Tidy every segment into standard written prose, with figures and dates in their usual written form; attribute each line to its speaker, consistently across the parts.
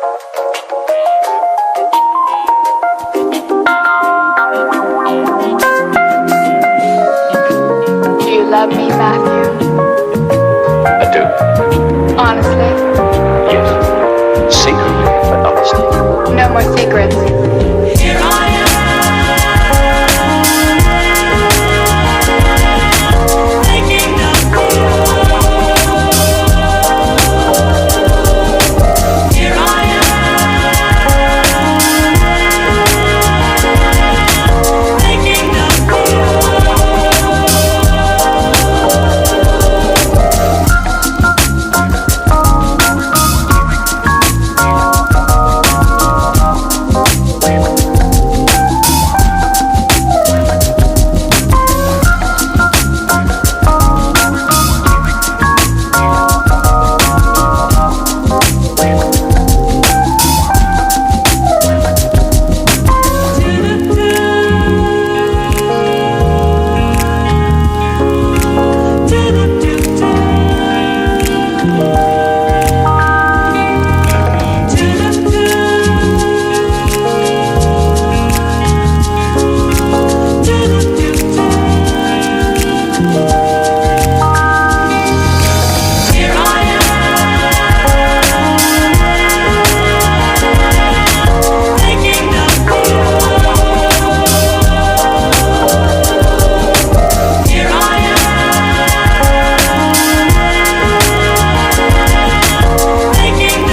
Speaker 1: Do you love me, Matthew?
Speaker 2: I do.
Speaker 1: Honestly?
Speaker 2: Yes. Secretly, but honestly.
Speaker 1: No more secrets.
Speaker 3: Here I am, waking up. Here I am, waking up. Here I am, waking up. Here I am, waking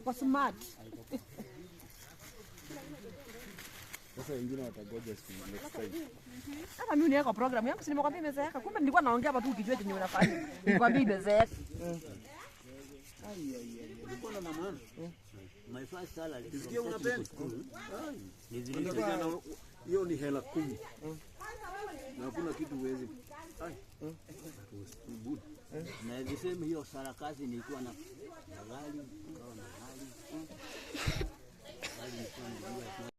Speaker 4: Kwa smart.
Speaker 5: Sasa wengine watagoja siku next time.
Speaker 4: Hata mimi niweka program yangu, si nimekwambia imezeeka. Kumbe nilikuwa naongea hapa tu ukijua chenye unafanya. Nikwambia imezeeka.
Speaker 6: Ulikuwa na maana? My first salary.
Speaker 5: Nisikie unapenda? Hiyo ni hela 10. Na hakuna kitu huwezi.
Speaker 6: Na niseme hiyo sarakasi nilikuwa na gari, nikawa na gari.